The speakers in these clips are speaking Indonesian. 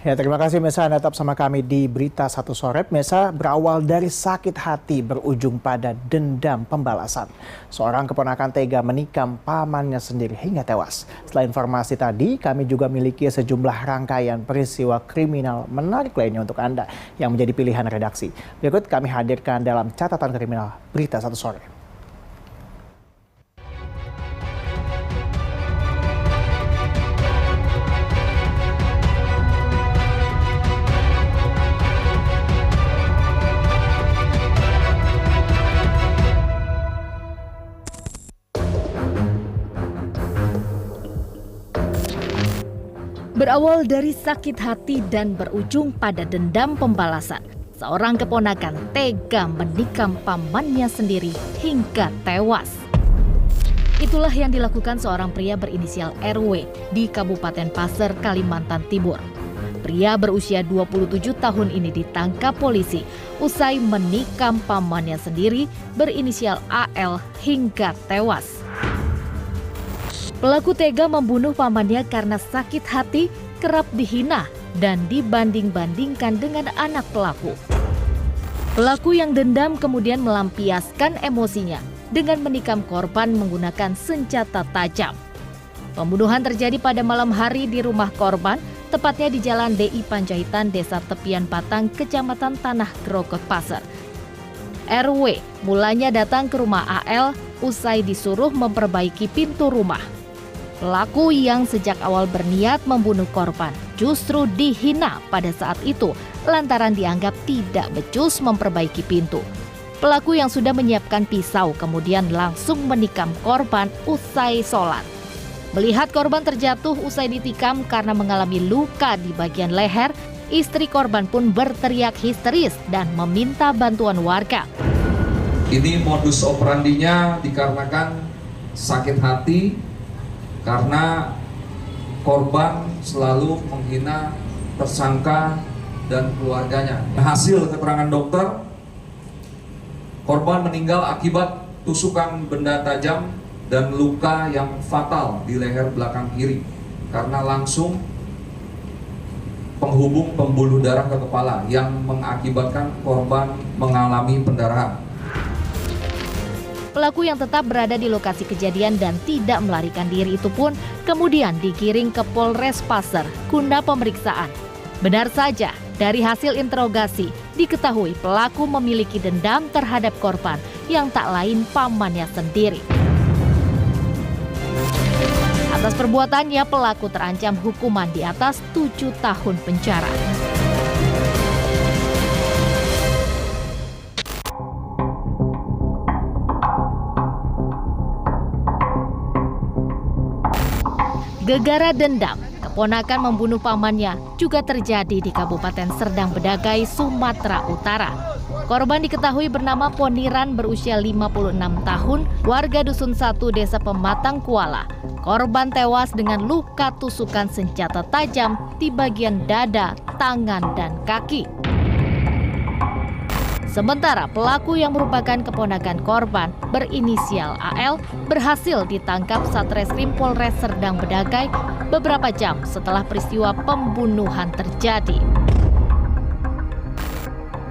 Ya, terima kasih Mesa, Anda tetap sama kami di Berita Satu Sore. Mesa, berawal dari sakit hati berujung pada dendam pembalasan. Seorang keponakan tega menikam pamannya sendiri hingga tewas. Selain informasi tadi, kami juga miliki sejumlah rangkaian peristiwa kriminal menarik lainnya untuk Anda yang menjadi pilihan redaksi. Berikut kami hadirkan dalam catatan kriminal Berita Satu Sore. Berawal dari sakit hati dan berujung pada dendam pembalasan, seorang keponakan tega menikam pamannya sendiri hingga tewas. Itulah yang dilakukan seorang pria berinisial RW di Kabupaten Pasir, Kalimantan Timur. Pria berusia 27 tahun ini ditangkap polisi usai menikam pamannya sendiri berinisial AL hingga tewas. Pelaku tega membunuh pamannya karena sakit hati, kerap dihina, dan dibanding-bandingkan dengan anak pelaku. Pelaku yang dendam kemudian melampiaskan emosinya dengan menikam korban menggunakan senjata tajam. Pembunuhan terjadi pada malam hari di rumah korban, tepatnya di Jalan DI Panjaitan, Desa Tepian Batang, Kecamatan Tanah Grogol, Pasir. RW mulanya datang ke rumah AL usai disuruh memperbaiki pintu rumah. Pelaku yang sejak awal berniat membunuh korban justru dihina pada saat itu lantaran dianggap tidak becus memperbaiki pintu. Pelaku yang sudah menyiapkan pisau kemudian langsung menikam korban usai sholat. Melihat korban terjatuh usai ditikam karena mengalami luka di bagian leher, istri korban pun berteriak histeris dan meminta bantuan warga. Ini modus operandinya dikarenakan sakit hati karena korban selalu menghina tersangka dan keluarganya. Hasil keterangan dokter, korban meninggal akibat tusukan benda tajam dan luka yang fatal di leher belakang kiri karena langsung penghubung pembuluh darah ke kepala yang mengakibatkan korban mengalami pendarahan. Pelaku yang tetap berada di lokasi kejadian dan tidak melarikan diri itu pun kemudian digiring ke Polres Pasir guna pemeriksaan. Benar saja, dari hasil interogasi diketahui pelaku memiliki dendam terhadap korban yang tak lain pamannya sendiri. Atas perbuatannya, pelaku terancam hukuman di atas 7 tahun penjara. Gegara dendam, keponakan membunuh pamannya juga terjadi di Kabupaten Serdang Bedagai, Sumatera Utara. Korban diketahui bernama Poniran berusia 56 tahun, warga Dusun 1 Desa Pematang Kuala. Korban tewas dengan luka tusukan senjata tajam di bagian dada, tangan, dan kaki. Sementara pelaku yang merupakan keponakan korban berinisial AL berhasil ditangkap Satreskrim Polres Serdang Bedagai beberapa jam setelah peristiwa pembunuhan terjadi.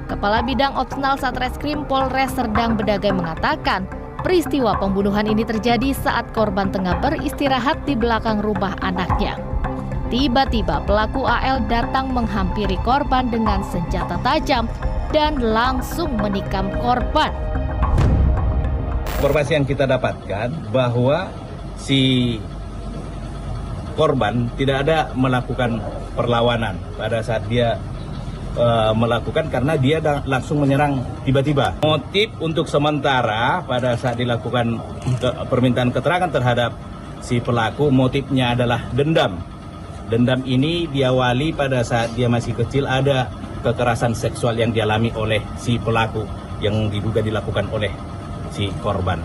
Kepala Bidang Opsenal Satreskrim Polres Serdang Bedagai mengatakan, peristiwa pembunuhan ini terjadi saat korban tengah beristirahat di belakang rumah anaknya. Tiba-tiba pelaku AL datang menghampiri korban dengan senjata tajam dan langsung menikam korban. Informasi yang kita dapatkan bahwa si korban tidak ada melakukan perlawanan pada saat dia melakukan karena dia langsung menyerang tiba-tiba. Motif untuk sementara pada saat dilakukan permintaan keterangan terhadap si pelaku, motifnya adalah dendam. Dendam ini diawali pada saat dia masih kecil ada kekerasan seksual yang dialami oleh si pelaku yang diduga dilakukan oleh si korban.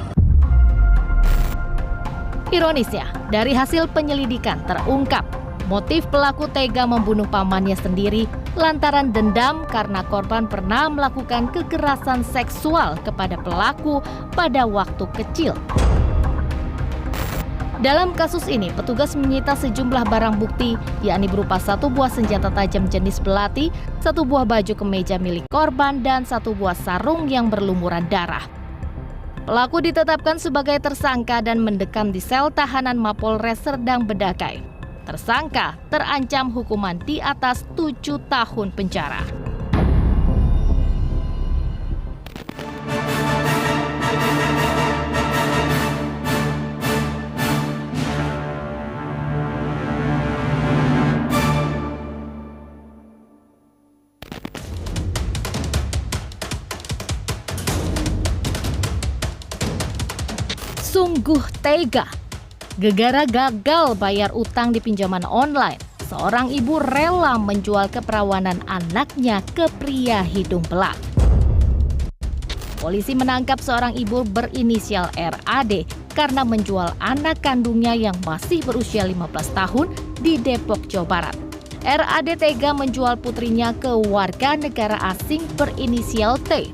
Ironisnya, dari hasil penyelidikan terungkap motif pelaku tega membunuh pamannya sendiri lantaran dendam karena korban pernah melakukan kekerasan seksual kepada pelaku pada waktu kecil. Dalam kasus ini, petugas menyita sejumlah barang bukti, yakni berupa 1 buah senjata tajam jenis belati, 1 buah baju kemeja milik korban, dan 1 buah sarung yang berlumuran darah. Pelaku ditetapkan sebagai tersangka dan mendekam di sel tahanan Mapolres Serdang Bedakai. Tersangka terancam hukuman di atas 7 tahun penjara. Sungguh tega. Gegara gagal bayar utang di pinjaman online, seorang ibu rela menjual keperawanan anaknya ke pria hidung belang. Polisi menangkap seorang ibu berinisial RAD karena menjual anak kandungnya yang masih berusia 15 tahun di Depok, Jawa Barat. RAD tega menjual putrinya ke warga negara asing berinisial T.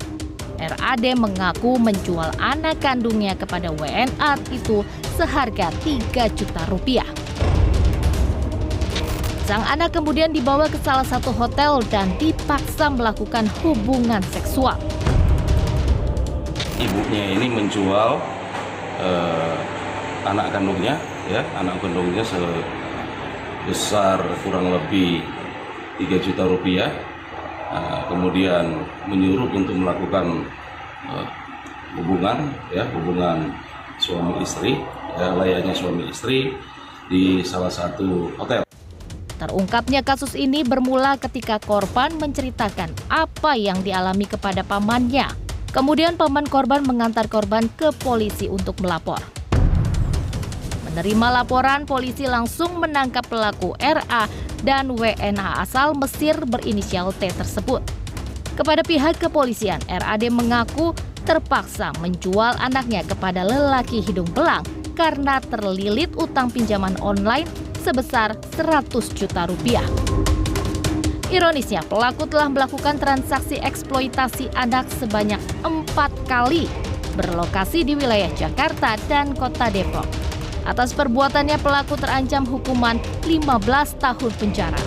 RAD mengaku menjual anak kandungnya kepada WNA itu seharga 3 juta rupiah. Sang anak kemudian dibawa ke salah satu hotel dan dipaksa melakukan hubungan seksual. Ibunya ini menjual anak kandungnya sebesar kurang lebih 3 juta rupiah. Kemudian menyuruh untuk melakukan hubungan suami istri, layaknya suami istri di salah satu hotel. Terungkapnya kasus ini bermula ketika korban menceritakan apa yang dialami kepada pamannya. Kemudian paman korban mengantar korban ke polisi untuk melapor. Menerima laporan, polisi langsung menangkap pelaku RA dan WNA asal Mesir berinisial T tersebut. Kepada pihak kepolisian, RAD mengaku terpaksa menjual anaknya kepada lelaki hidung belang karena terlilit utang pinjaman online sebesar 100 juta rupiah. Ironisnya, pelaku telah melakukan transaksi eksploitasi anak sebanyak 4 kali, berlokasi di wilayah Jakarta dan Kota Depok. Atas perbuatannya, pelaku terancam hukuman 15 tahun penjara.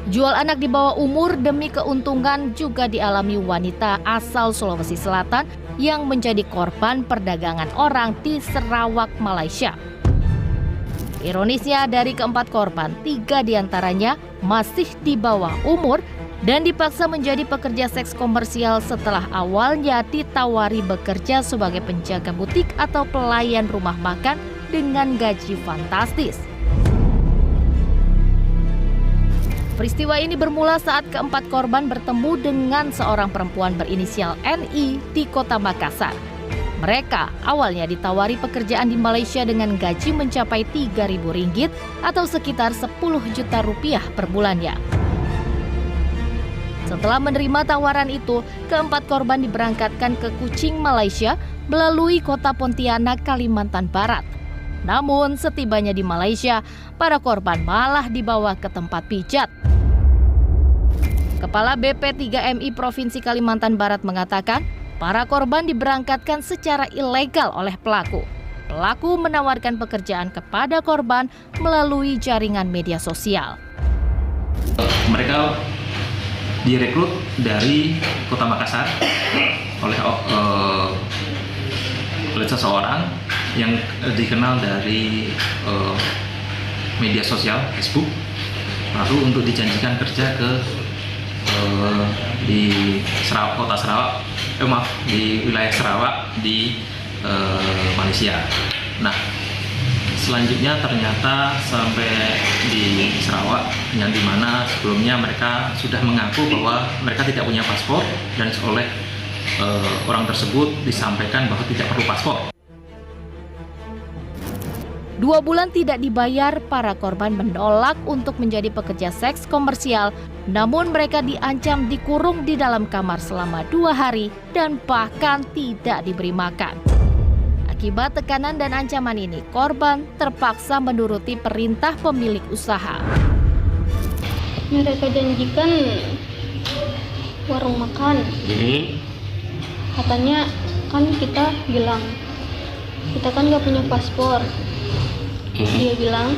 Jual anak di bawah umur demi keuntungan juga dialami wanita asal Sulawesi Selatan yang menjadi korban perdagangan orang di Sarawak, Malaysia. Ironisnya, dari keempat korban, 3 diantaranya masih di bawah umur dan dipaksa menjadi pekerja seks komersial setelah awalnya ditawari bekerja sebagai penjaga butik atau pelayan rumah makan dengan gaji fantastis. Peristiwa ini bermula saat keempat korban bertemu dengan seorang perempuan berinisial NI di Kota Makassar. Mereka awalnya ditawari pekerjaan di Malaysia dengan gaji mencapai Rp3.000 atau sekitar 10 juta rupiah per bulannya. Setelah menerima tawaran itu, keempat korban diberangkatkan ke Kuching, Malaysia melalui kota Pontianak, Kalimantan Barat. Namun setibanya di Malaysia, para korban malah dibawa ke tempat pijat. Kepala BP3MI Provinsi Kalimantan Barat mengatakan, para korban diberangkatkan secara ilegal oleh pelaku. Pelaku menawarkan pekerjaan kepada korban melalui jaringan media sosial. Mereka direkrut dari Kota Makassar oleh seseorang yang dikenal dari media sosial Facebook, lalu untuk dijanjikan kerja di wilayah Sarawak di Malaysia. Nah, selanjutnya ternyata sampai di Sarawak, yang dimana sebelumnya mereka sudah mengaku bahwa mereka tidak punya paspor dan oleh orang tersebut disampaikan bahwa tidak perlu paspor. 2 bulan tidak dibayar, para korban menolak untuk menjadi pekerja seks komersial, namun mereka diancam dikurung di dalam kamar selama 2 hari dan bahkan tidak diberi makan. Akibat tekanan dan ancaman ini, korban terpaksa menuruti perintah pemilik usaha. Mereka janjikan warung makan. Katanya kan kita bilang kita kan nggak punya paspor. Dia bilang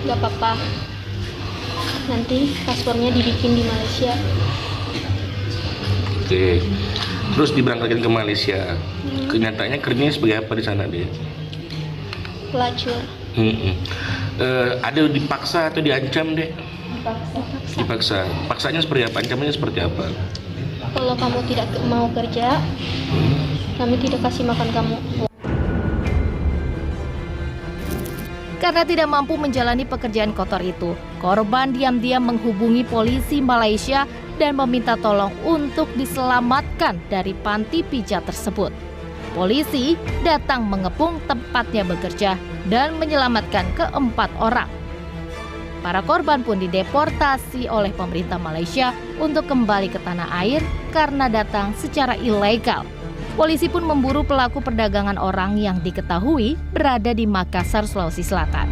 nggak apa-apa, nanti paspornya dibikin di Malaysia. Oke, terus diberangkatkan ke Malaysia. Kenyataannya kerjanya sebagai apa di sana dia? Pelacur. Ada dipaksa atau diancam deh? Dipaksa. Paksanya seperti apa? Ancamannya seperti apa? Kalau kamu tidak mau kerja, kami tidak kasih makan kamu. Karena tidak mampu menjalani pekerjaan kotor itu, korban diam-diam menghubungi polisi Malaysia dan meminta tolong untuk diselamatkan dari panti pijat tersebut. Polisi datang mengepung tempatnya bekerja dan menyelamatkan keempat orang. Para korban pun dideportasi oleh pemerintah Malaysia untuk kembali ke tanah air karena datang secara ilegal. Polisi pun memburu pelaku perdagangan orang yang diketahui berada di Makassar, Sulawesi Selatan.